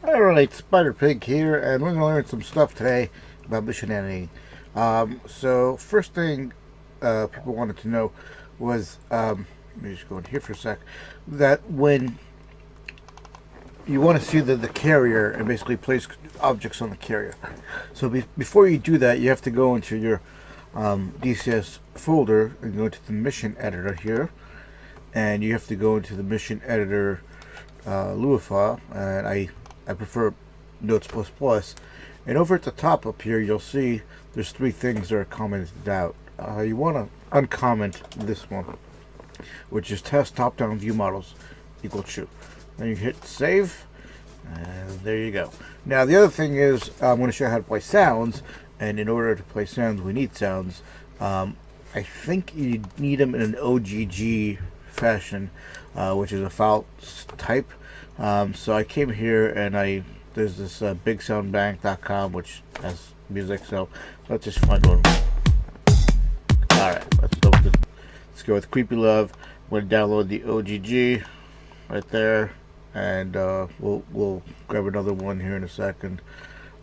Alright, Spider Pig here, and we're going to learn some stuff today about mission editing. So first thing people wanted to know was, let me just go in here for a sec, that when you want to see the carrier and basically place objects on the carrier. So before you do that, you have to go into your DCS folder and go into the mission editor here, and you have to go into the mission editor Lua file, and I prefer Notes++. And over at the top up here, you'll see there's three things that are commented out. You want to uncomment this one, which is test top-down view models equal true. Then you hit save, and there you go. Now the other thing is, I'm going to show you how to play sounds, and in order to play sounds, we need sounds. I think you need them in an OGG fashion, which is a file type. So I came here and there's this bigsoundbank.com which has music, so let's just find one. Alright, let's go with Creepy Love. I'm going to download the OGG right there, and we'll grab another one here in a second.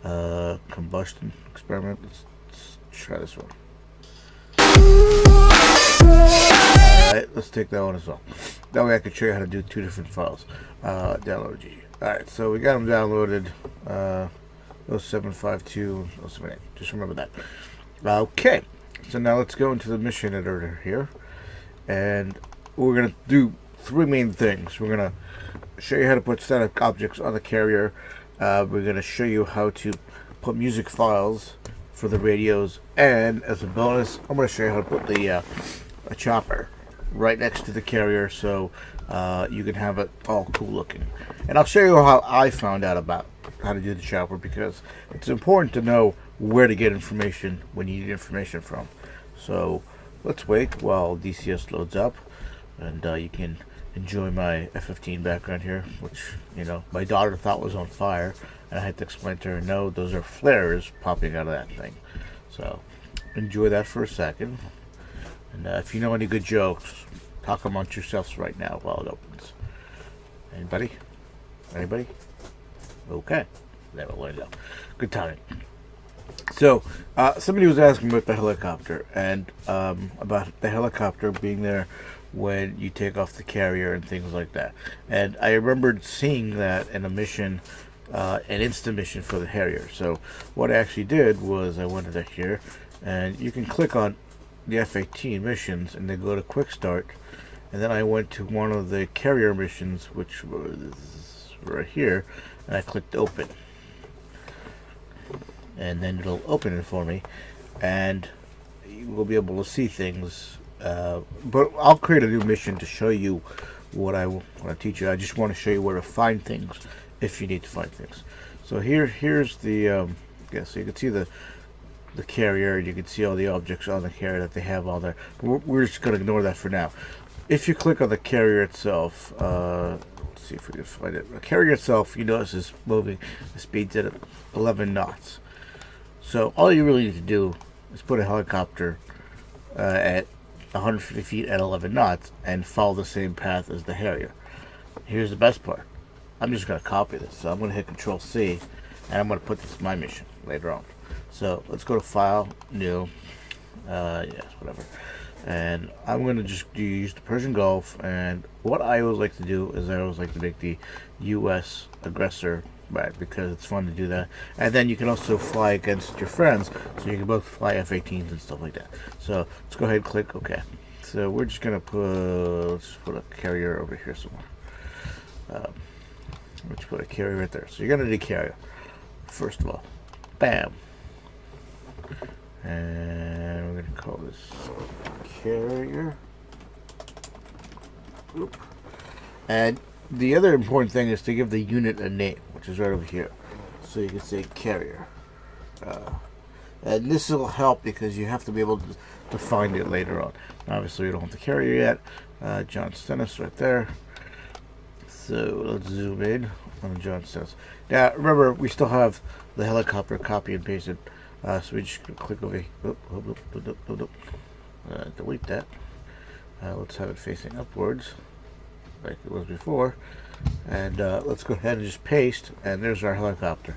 Combustion Experiment. Let's try this one. Alright, let's take that one as well. That way I can show you how to do two different files. Download G. Alright, so we got them downloaded. 0752, 078. Just remember that. Okay, so now let's go into the mission editor here. And we're going to do three main things. We're going to show you how to put static objects on the carrier. We're going to show you how to put music files for the radios. And as a bonus, I'm going to show you how to put the a chopper right next to the carrier, so you can have it all cool looking. And I'll show you how I found out about how to do the chopper, because it's important to know where to get information when you need information from. So let's wait while DCS loads up, and you can enjoy my F-15 background here, which, you know, my daughter thought was on fire, and I had to explain to her, no, those are flares popping out of that thing. So enjoy that for a second. And if you know any good jokes, talk amongst yourselves right now while it opens. Anybody? Anybody? Okay. Never learned that. Good timing. So, somebody was asking about the helicopter, and about the helicopter being there when you take off the carrier and things like that. And I remembered seeing that in a mission, an instant mission for the Harrier. So what I actually did was I went into here, and you can click on the F-18 missions and then go to quick start, and then I went to one of the carrier missions, which was right here, and I clicked open, and then it'll open it for me, and you will be able to see things. But I'll create a new mission to show you what I want to teach you. I just want to show you where to find things if you need to find things. So here's the so you can see the carrier. You can see all the objects on the carrier that they have on there. But we're just going to ignore that for now. If you click on the carrier itself, let's see if we can find it. The carrier itself, you notice, is moving. The speed's at 11 knots. So all you really need to do is put a helicopter at 150 feet at 11 knots and follow the same path as the Harrier. Here's the best part. I'm just going to copy this. So I'm going to hit Control C, and I'm going to put this in my mission later on. So let's go to File, New, yes, whatever. And I'm going to just use the Persian Gulf, and what I always like to do is I always like to make the U.S. aggressor, right, because it's fun to do that. And then you can also fly against your friends, so you can both fly F-18s and stuff like that. So let's go ahead and click OK. So we're just going to let's put a carrier over here somewhere. Let's put a carrier right there. So you're going to do carrier, first of all. Bam. And we're going to call this carrier. Oop. And the other important thing is to give the unit a name, which is right over here. So you can say carrier. And this will help because you have to be able to find it later on. Obviously, we don't have the carrier yet. John Stennis right there. So let's zoom in on John Stennis. Now, remember, we still have the helicopter copy and pasted. So we just click over here. Delete that. Let's have it facing upwards, like it was before. And let's go ahead and just paste, and there's our helicopter.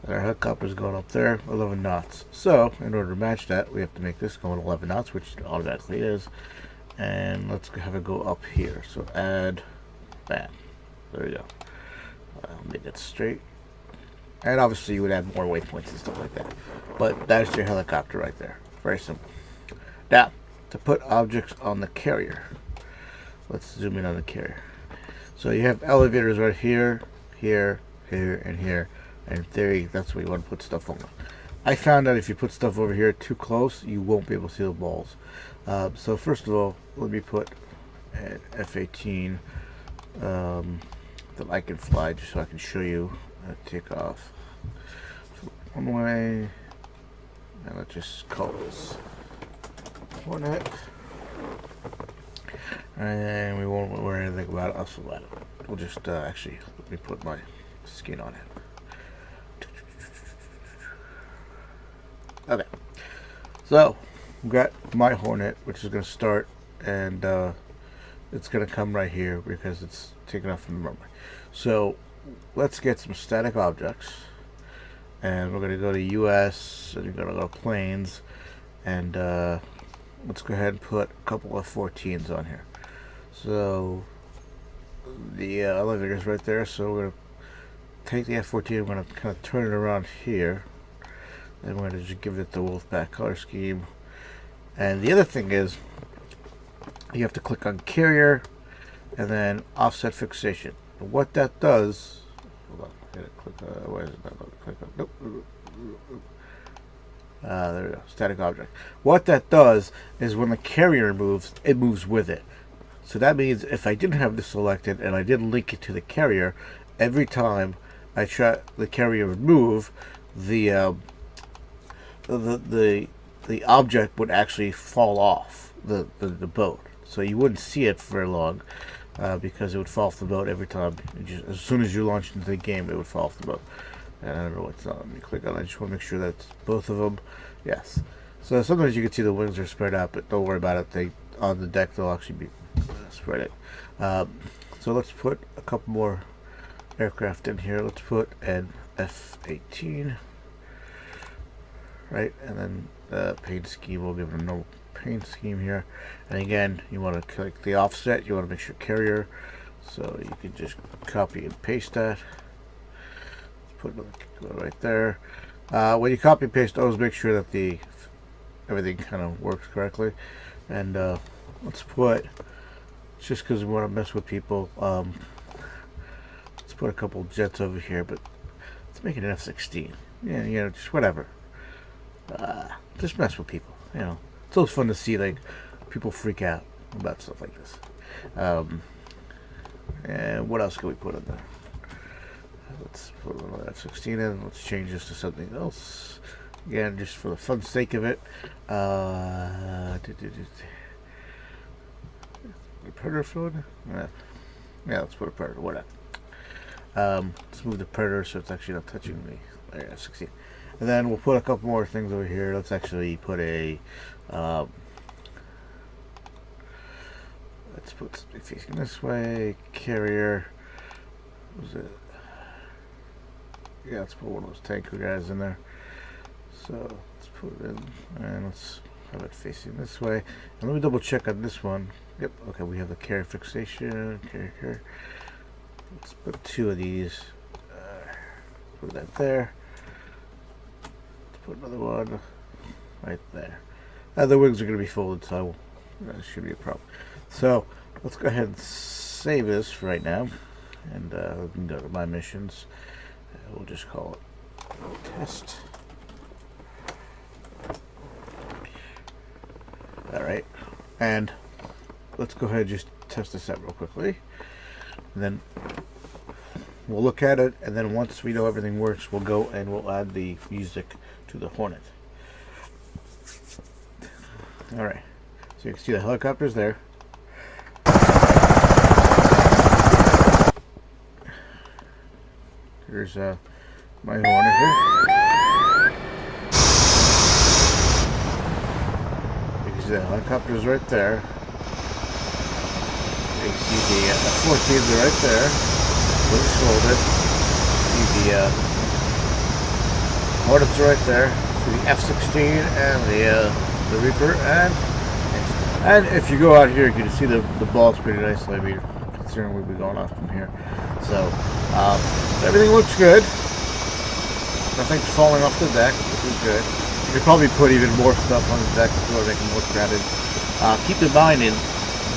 And our helicopter is going up there 11 knots. So in order to match that, we have to make this going 11 knots, which it automatically is. And let's have it go up here. So add, bam, there we go. Make it straight. And obviously you would add more waypoints and stuff like that. But that's your helicopter right there. Very simple. Now, to put objects on the carrier, let's zoom in on the carrier. So you have elevators right here, here, here, and here. And in theory, that's where you want to put stuff on. I found that if you put stuff over here too close, you won't be able to see the balls. So first of all, let me put an F-18 that I can fly, just so I can show you how to take off. So one way, and let's just call this Hornet. And we won't worry anything about it. Also, we'll just actually let me put my skin on it. Okay, so we've got my Hornet, which is going to start, and it's going to come right here because it's taken off from the runway. So let's get some static objects, and we're going to go to US, and we're going to go to planes, and let's go ahead and put a couple of F-14s on here. So the elevator's right there, so we're going to take the F-14, we're going to kind of turn it around here, and we're going to just give it the Wolfpack color scheme. And the other thing is, you have to click on carrier, and then offset fixation. And what that does, hold on, I gotta click, where is it? Click on, nope. There we go, static object. What that does is when the carrier moves, it moves with it. So that means if I didn't have this selected and I didn't link it to the carrier, every time I try the carrier would move, the object would actually fall off the boat. So you wouldn't see it for very long because it would fall off the boat every time. As soon as you launched into the game, it would fall off the boat. And I don't know what's on. Let me click on it. I just want to make sure that's both of them. Yes. So sometimes you can see the wings are spread out, but don't worry about it. They on the deck they'll actually be spread it. So let's put a couple more aircraft in here. Let's put an F-18, right? And then the paint scheme, we'll give it a normal paint scheme here. And again, you want to click the offset. You want to make sure carrier. So you can just copy and paste that. Put another right there. When you copy and paste, always make sure that everything kind of works correctly. And let's put, just because we want to mess with people, let's put a couple jets over here, but let's make it an F-16. Yeah, you know, just whatever. Just mess with people. You know, it's always fun to see like people freak out about stuff like this. And what else can we put in there? Let's put another F-16 in. Let's change this to something else. Again, just for the fun sake of it. Predator fluid? Yeah, let's put a Predator. Whatever. Let's move the Predator so it's actually not touching the F-16. And then we'll put a couple more things over here. Let's actually put a... let's put something facing this way. Carrier. What was it? Yeah, let's put one of those tanker guys in there. So let's put it in, and let's have it facing this way. And let me double check on this one. Yep, okay, we have the carrier fixation. Carrier. Let's put two of these. Put that there. Let's put another one right there. The wings are going to be folded, so that should be a problem. So let's go ahead and save this for right now, and we can go to my missions. We'll just call it test. Alright, and let's go ahead and just test this out real quickly. And then we'll look at it, and then once we know everything works, we'll go and we'll add the music to the Hornet. Alright, so you can see the helicopters there. Here's my Hornet here. You can see the helicopters right there. You can see the F-14s are right there. completely folded. See the Hornets right there. See the F-16 and the Reaper, and if you go out here, you can see the balls pretty nicely. I mean, considering we'll be going off from here. So everything looks good. Nothing's falling off the deck, which is good. You could probably put even more stuff on the deck to make it more crowded. Keep in mind,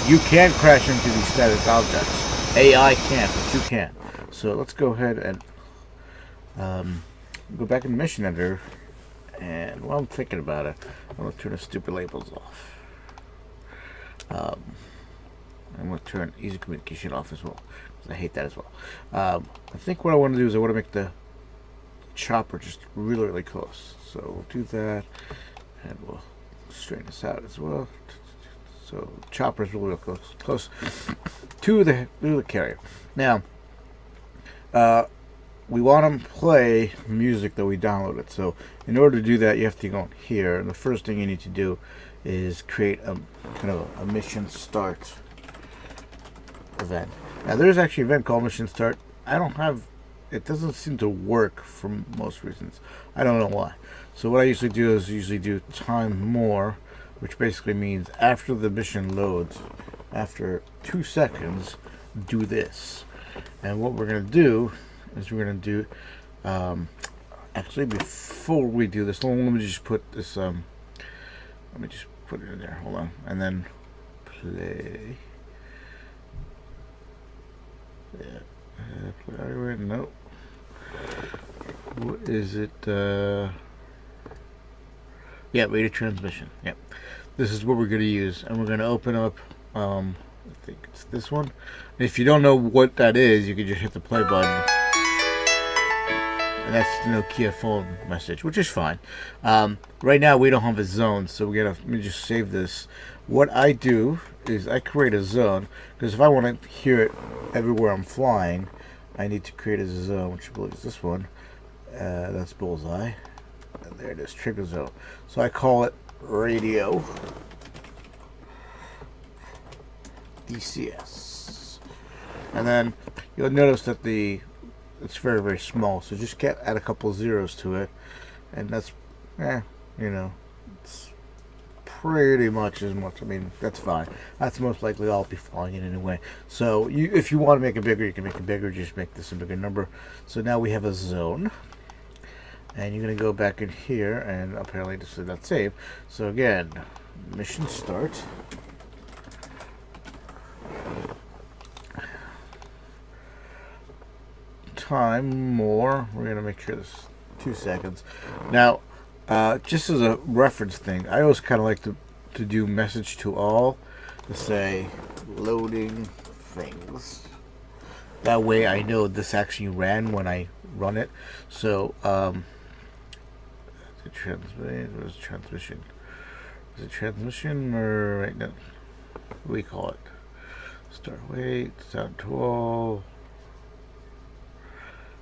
you can crash into these static objects. AI can't, but you can. So let's go ahead and go back in the mission editor. And while I'm thinking about it, I'm going to turn the stupid labels off. I'm going to turn easy communication off as well, because I hate that as well. I think what I want to do is I want to make the chopper just really, really close. So we'll do that, and we'll straighten this out as well. So chopper is really close to the carrier. Now, we want to play music that we downloaded. So in order to do that, you have to go in here, and the first thing you need to do is create a kind of a mission start event. Now there's actually an event called mission start. It doesn't seem to work for most reasons. I don't know why. So what I usually do is do time more, which basically means after the mission loads, after 2 seconds, do this. And what we're going to do is we're going to do, actually before we do this, let me just put this, let me just put it in there, hold on, and then play. Yeah. No. What is it? Yeah, radio transmission. Yep. This is what we're going to use, and we're going to open up. I think it's this one. If you don't know what that is, you can just hit the play button, and that's the Nokia phone message, which is fine. Right now we don't have a zone, so let me just save this. What I do is I create a zone, because if I want to hear it everywhere I'm flying, I need to create a zone, which I believe is this one. That's bullseye. And there it is, trigger zone. So I call it radio DCS. And then you'll notice that it's very, very small. So just add a couple of zeros to it, and that's, it's pretty much as much. I mean, that's fine. That's most likely I'll be flying it anyway. So if you want to make it bigger, you can make it bigger. Just make this a bigger number. So now we have a zone, and you're going to go back in here, and apparently this is not save. So again, mission start. Time more. We're going to make sure this is 2 seconds. Now, just as a reference thing, I always kind of like to do message to all, to say loading things. That way I know this actually ran when I run it. So transmission. Is it transmission or right now? What do we call it? Start wait, sound to all.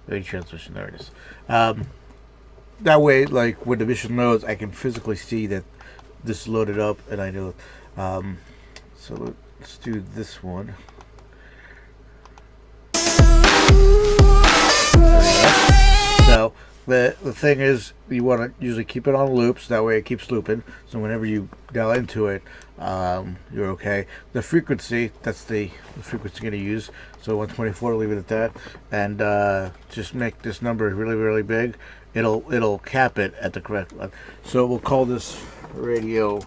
Transmission, there it is. That way, like when the mission loads, I can physically see that this loaded up, and I know. So let's do this one. So the thing is, you want to usually keep it on loops. That way, it keeps looping. So whenever you dial into it, you're okay. The frequency, that's the frequency you're going to use. So 124, leave it at that, and just make this number really, really big. It'll cap it at the correct one. So we'll call this radio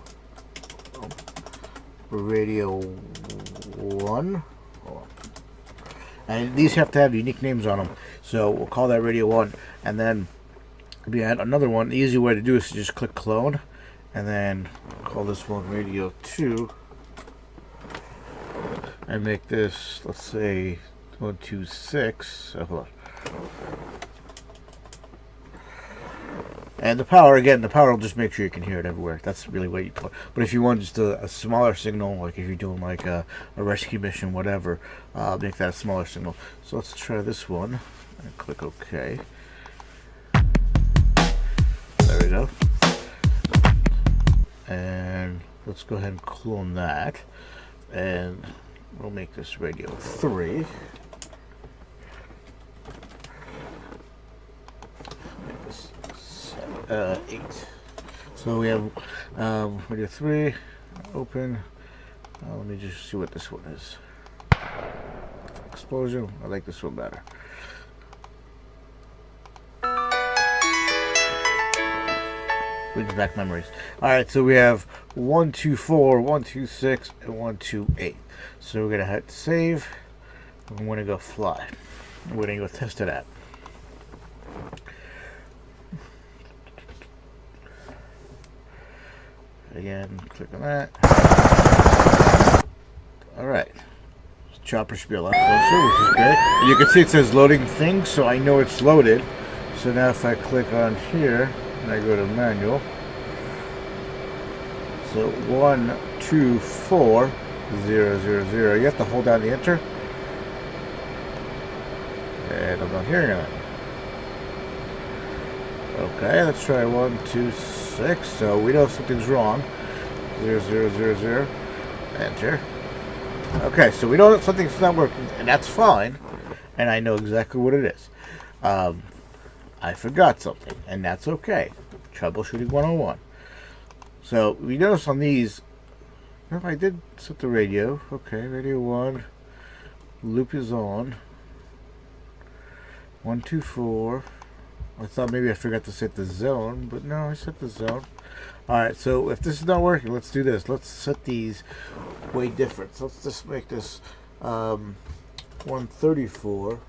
1. And these have to have unique names on them. So we'll call that radio 1, and then we add another one. The easy way to do is to just click clone, and then call this one radio 2, and make this, let's say, 126. Hold on. And the power will just make sure you can hear it everywhere. That's really what you put. But if you want just a smaller signal, like if you're doing like a rescue mission, whatever, make that a smaller signal. So let's try this one, and click OK. There we go. And let's go ahead and clone that, and we'll make this radio 3. 8. So we have radio 3 open. Let me just see what this one is. Explosion. I like this one better. Brings back memories. Alright, so we have 124, 126, and 128. So we're gonna hit save. I'm gonna go fly. We're gonna go test it out. Again, click on that. Alright. Chopper should be a lot closer, which is good. You can see it says loading things, so I know it's loaded. So now if I click on here and I go to manual, so 1, 2, 4, 0, 0, 0. You have to hold down the enter. And I'm not hearing it. Okay, let's try 1, 2, 6. So we know something's wrong. 0, 0, 0, 0. Enter. Okay, so we know that something's not working, and that's fine. And I know exactly what it is. I forgot something, and that's okay. Troubleshooting 101. So we notice on these, well, I did set the radio. Okay, radio 1. Loop is on. 1, 2, 4. I thought maybe I forgot to set the zone, but no, I set the zone. Alright, so if this is not working, let's do this. Let's set these way different. So let's just make this 134.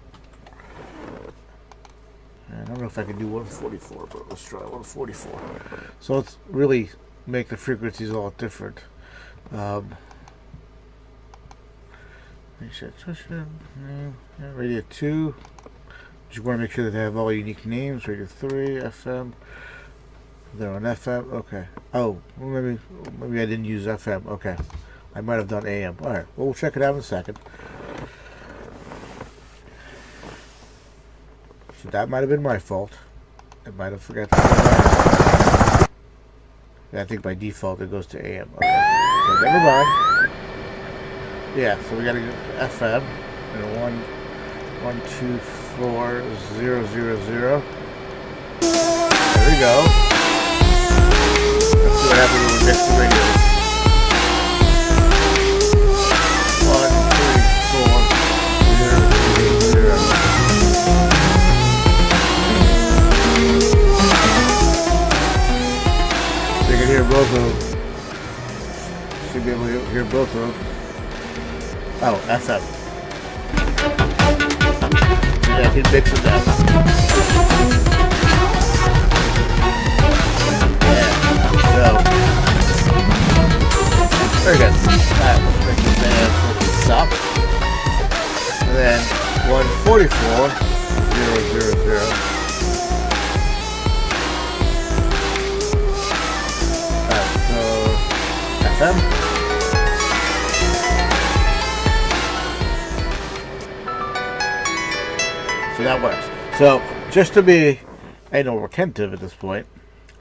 And I don't know if I can do 144, but let's try 144. So let's really make the frequencies all different. Radio 2. Just want to make sure that they have all unique names. Radio 3, FM. They're on FM. Okay. Oh, well, maybe I didn't use FM. Okay. I might have done AM. Alright. Well, we'll check it out in a second. So that might have been my fault. I might have forgot to do that. Yeah, I think by default it goes to AM. Okay. So never mind. Yeah, so we gotta go to FM. And 1, 2, 4, 0, 0, 0. There we go. Let's see what happens when we mix the radios. 1, 3, 4, 0, 0, 0. So you can hear both of them. Should be able to hear both of them. Oh, FM. Yeah, I can mix it down. Yeah, so very good. Alright, let's make this band stop. And then 144, 0, 0, 0. Alright, so FM. So that works. So just to be, retentive at this point,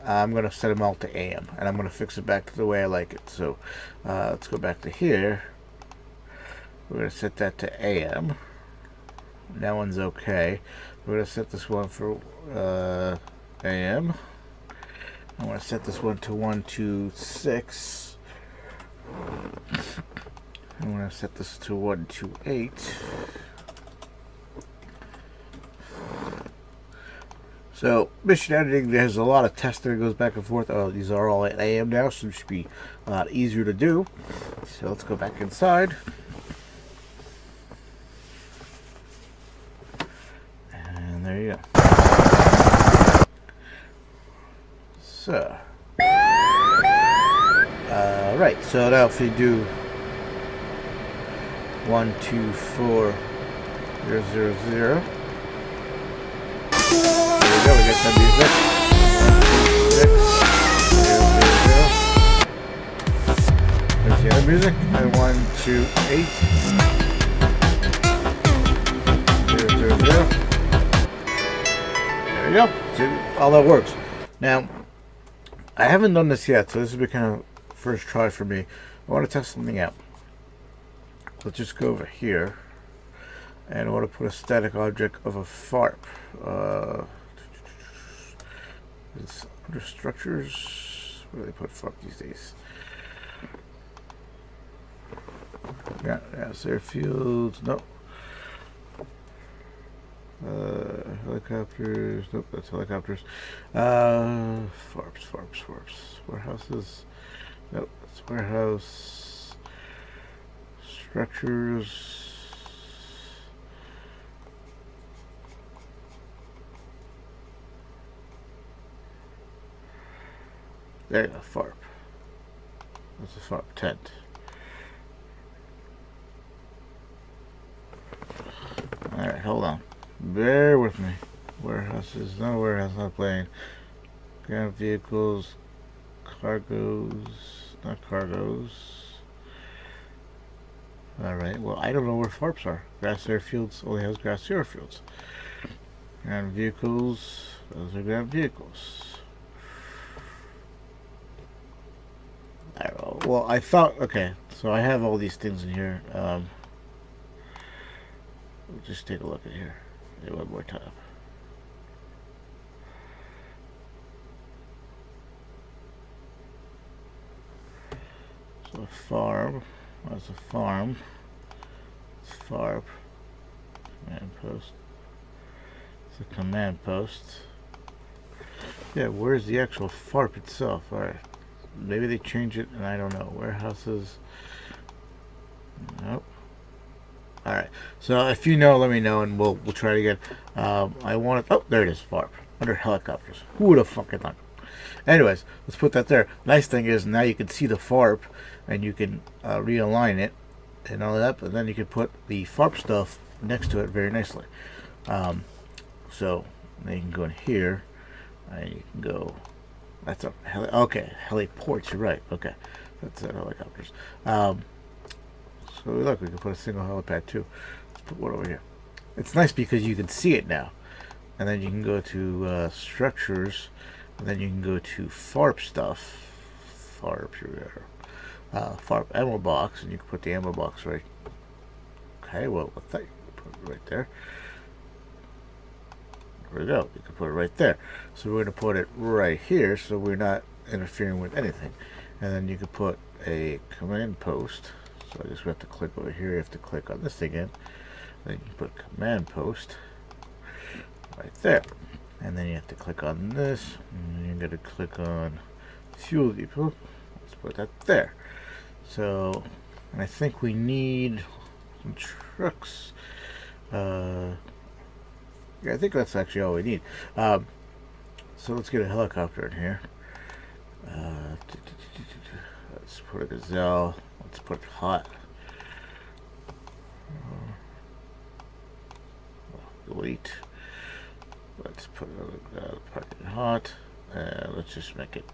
I'm going to set them all to AM, and I'm going to fix it back to the way I like it. So let's go back to here. We're going to set that to AM. That one's okay. We're going to set this one for AM. I'm going to set this one to 126. I'm going to set this to 128. So, mission editing, there's a lot of testing that goes back and forth. Oh, these are all at AM now, so it should be a lot easier to do. So, let's go back inside. And there you go. So, right, so now if you do 1, 2, 4, 0, 0, 0. We get some music. 1, 2, 6, 0, 0, 0. There's the other music. And 1, 2, 8. 0, 0, 0. There you go. See, all that works. Now, I haven't done this yet, so this will be kind of first try for me. I want to test something out. Let's just go over here. And I want to put a static object of a farp. It's under structures. Where do they put farp these days? Yeah, airfields. Nope. Helicopters. Nope, that's helicopters. Farps. Warehouses. Nope, that's warehouse. Structures. There you go, farp. That's a farp tent. Alright, hold on. Bear with me. Warehouses, not a warehouse, not a plane. Ground vehicles, cargoes, not cargoes. Alright, well, I don't know where farps are. Grass airfields only has grass airfields. Ground vehicles, those are ground vehicles. Well, I thought, okay, so I have all these things in here. We'll just take a look at here. One more time. So a farm. That's a farm. It's farp. Command post. It's a command post. Yeah, where's the actual farp itself? Alright. Maybe they change it and I don't know. Warehouses. Nope. Alright. So if you know, let me know and we'll try it again. I want it. Oh, there it is. Farp. Under helicopters. Who would have fucking thought? Anyways, let's put that there. Nice thing is now you can see the farp and you can realign it and all that, but then you can put the farp stuff next to it very nicely. So then you can go in here and you can go. That's a okay, heliports, you're right. Okay, that's helicopters. So look, we can put a single helipad too. Let's put one over here. It's nice because you can see it now. And then you can go to structures, and then you can go to farp stuff. Farp, farp ammo box, and you can put the ammo box right. Okay, well, I thought you could put it right there. There we go. You can put it right there. So we're going to put it right here so we're not interfering with anything. And then you can put a command post. So I just have to click over here. You have to click on this again. Then you can put command post right there. And then you have to click on this. And you're going to click on fuel depot. Let's put that there. So, and I think we need some trucks. Yeah, I think that's actually all we need. So let's get a helicopter in here. Let's put a gazelle. Let's put hot. Delete. Let's put another part in hot. Let's just make it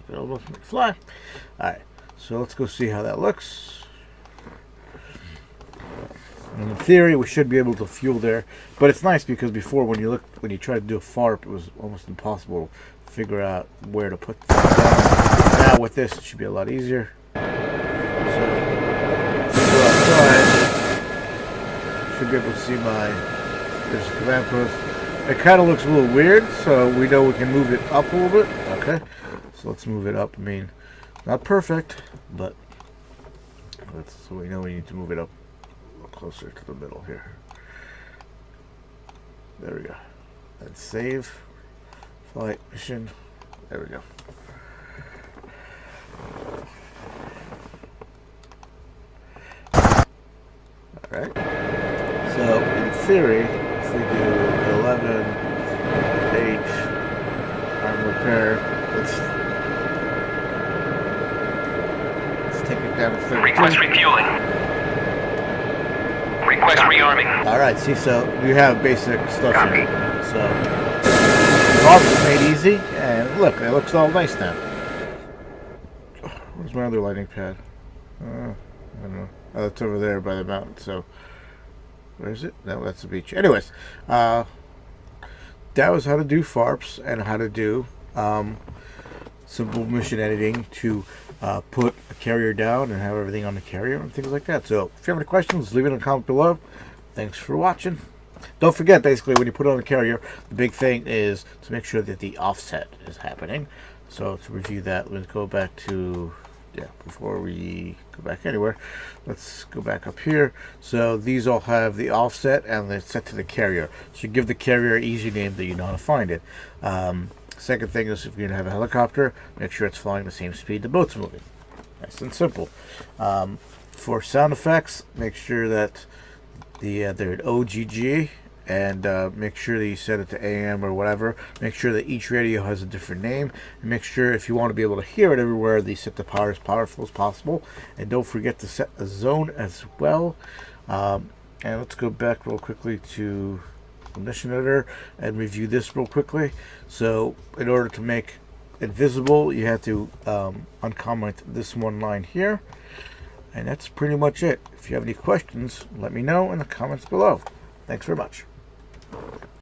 available for me to fly. Alright, so let's go see how that looks. And in theory, we should be able to fuel there, but it's nice because before, when you tried to do a farp, it was almost impossible to figure out where to put things down. Now with this, it should be a lot easier. So, if we go outside, should be able to see there's a command post. It kind of looks a little weird, so we know we can move it up a little bit. Okay, so let's move it up. I mean, not perfect, but so we know we need to move it up closer to the middle here. There we go. And save. Flight mission. There we go. Alright. So, in theory, if we do 11 H arm repair, let's take it down to 32. Request refueling. Request rearming. Alright, see, so you have basic stuff here. So, all is made easy, and look, it looks all nice now. Where's my other lighting pad? I don't know. Oh, it's over there by the mountain, so. Where is it? No, that's the beach. Anyways, that was how to do farps and how to do simple mission editing to put a carrier down and have everything on the carrier and things like that. So if you have any questions, leave it in a comment below. Thanks for watching. don't forget, basically, when you put it on the carrier, the big thing is to make sure that the offset is happening. So to review that, let's go back to, before we go back anywhere, let's go back up here. So these all have the offset and they're set to the carrier. So you give the carrier an easy name that you know how to find it. Second thing is, if you're going to have a helicopter, make sure it's flying the same speed the boat's moving. Nice and simple. For sound effects, make sure that they're at OGG, and make sure that you set it to AM or whatever. Make sure that each radio has a different name, and make sure, if you want to be able to hear it everywhere, that you set the power as powerful as possible. And don't forget to set a zone as well. And let's go back real quickly to the mission editor and review this real quickly. So in order to make it visible, you have to uncomment this one line here, and that's pretty much it. If you have any questions, let me know in the comments below. Thanks very much.